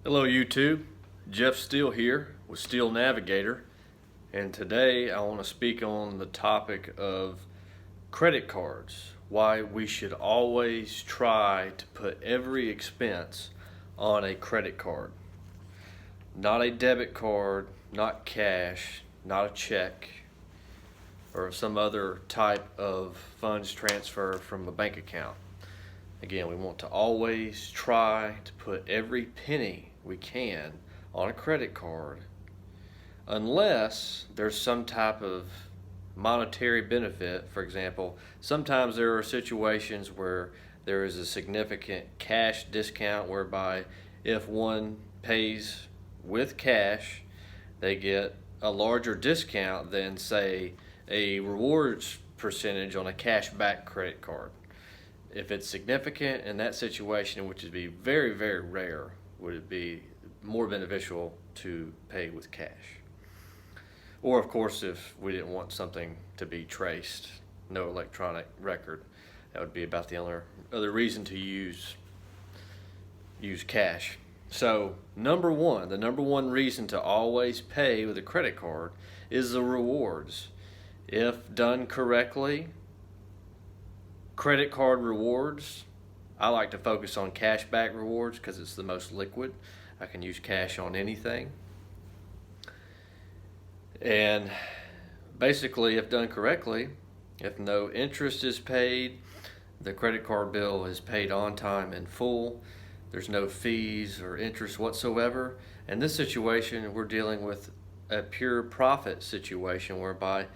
Hello YouTube, Jeff Steele here with SteelNavigator, and today I want to speak on the topic of credit cards, why we should always try to put every expense on a credit card. Not a debit card, not cash, not a check, or some other type of funds transfer from a bank account. Again, we want to always try to put every penny we can on a credit card unless there's some type of monetary benefit. For example, sometimes there are situations where there is a significant cash discount whereby if one pays with cash, they get a larger discount than, say, a rewards percentage on a cash back credit card. If it's significant in that situation, which would be very, very rare, would it be more beneficial to pay with cash. Or of course, if we didn't want something to be traced, no electronic record, that would be about the only other reason to use cash. So the number one reason to always pay with a credit card is the rewards. If done correctly, credit card rewards, I like to focus on cashback rewards because it's the most liquid. I can use cash on anything. And basically, if done correctly, if no interest is paid, the credit card bill is paid on time in full, there's no fees or interest whatsoever. In this situation, we're dealing with a pure profit situation whereby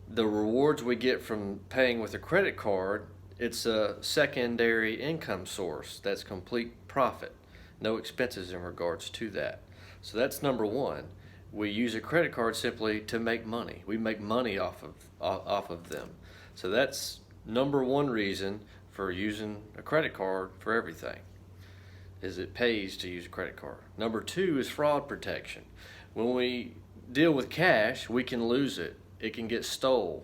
the rewards we get from paying with a credit card, it's a secondary income source that's complete profit, no expenses in regards to that. So that's number one. We use a credit card simply to make money. We make money off of them. So that's number one reason for using a credit card for everything, is it pays to use a credit card. Number two is fraud protection. When we deal with cash, we can lose it. It can get stole.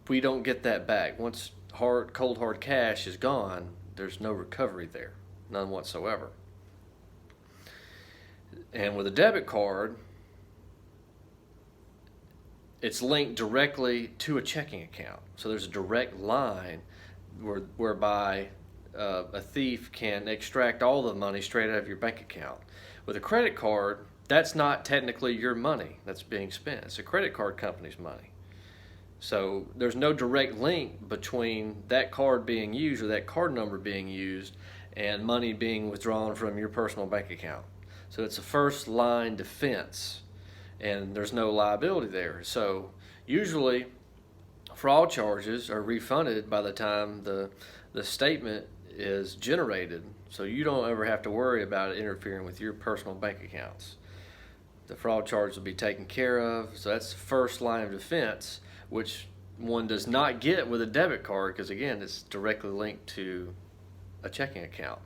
We don't get that back. Once cold hard cash is gone, there's no recovery there, none whatsoever. And with a debit card, it's linked directly to a checking account. So there's a direct line whereby a thief can extract all the money straight out of your bank account. With a credit card, that's not technically your money that's being spent. It's a credit card company's money. So there's no direct link between that card being used or that card number being used and money being withdrawn from your personal bank account. So it's a first line defense and there's no liability there. So usually fraud charges are refunded by the time the statement is generated. So you don't ever have to worry about it interfering with your personal bank accounts. The fraud charge will be taken care of. So that's the first line of defense, which one does not get with a debit card because, again, it's directly linked to a checking account.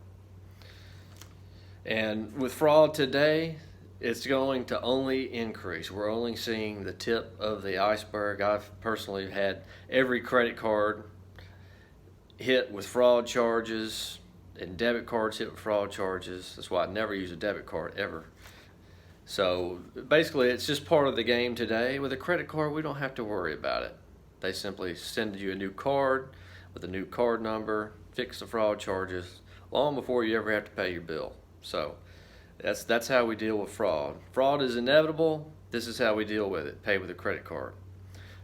And with fraud today, it's going to only increase. We're only seeing the tip of the iceberg. I've personally had every credit card hit with fraud charges and debit cards hit with fraud charges. That's why I never use a debit card ever. So basically, it's just part of the game today. With a credit card, we don't have to worry about it. They simply send you a new card with a new card number, fix the fraud charges long before you ever have to pay your bill. So that's how we deal with fraud. Fraud is inevitable. This is how we deal with it, pay with a credit card.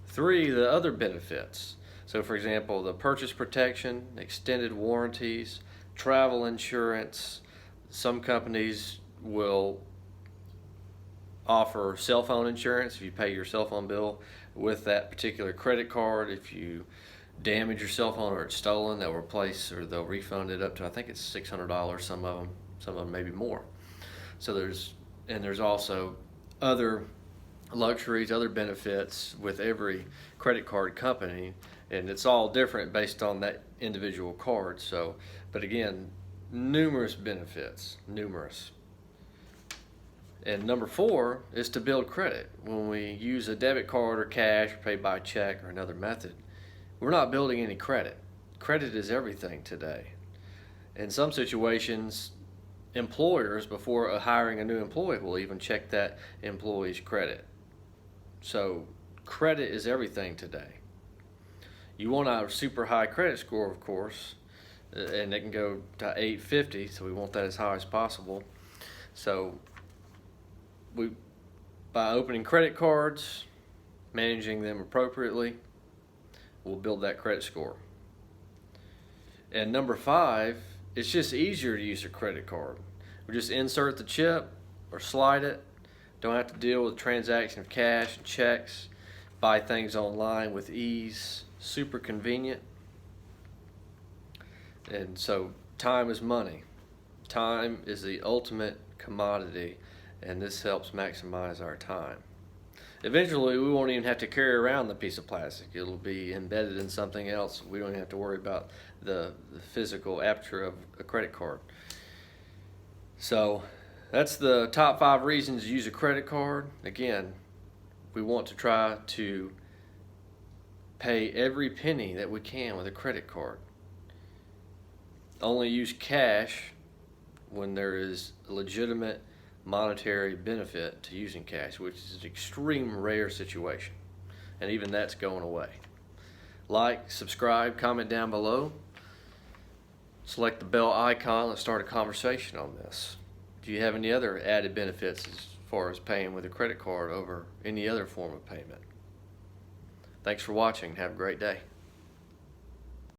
Three, the other benefits. So for example, the purchase protection, extended warranties, travel insurance. Some companies will offer cell phone insurance if you pay your cell phone bill with that particular credit card. If you damage your cell phone or it's stolen, they'll replace or they'll refund it up to, I think it's $600, some of them maybe more. So there's also other luxuries, other benefits with every credit card company, and it's all different based on that individual card. So, but again, numerous benefits, numerous. And number four is to build credit. When we use a debit card or cash, or pay by check or another method, we're not building any credit. Credit is everything today. In some situations, employers, before hiring a new employee, will even check that employee's credit. So credit is everything today. You want a super high credit score, of course, and it can go to 850, so we want that as high as possible. So by opening credit cards, managing them appropriately, we'll build that credit score. And number 5, it's just easier to use a credit card. We just insert the chip or slide it. Don't have to deal with transaction of cash and checks. Buy things online with ease. Super convenient. And so time is money. Time is the ultimate commodity, and this helps maximize our time. Eventually, we won't even have to carry around the piece of plastic. It'll be embedded in something else. We don't even have to worry about the physical aperture of a credit card. So that's the top 5 reasons to use a credit card. Again, we want to try to pay every penny that we can with a credit card. Only use cash when there is a legitimate monetary benefit to using cash, which is an extreme rare situation, and even that's going away. Like, subscribe, comment down below, select the bell icon. Let's start a conversation on this. Do you have any other added benefits as far as paying with a credit card over any other form of payment? Thanks for watching. Have a great day.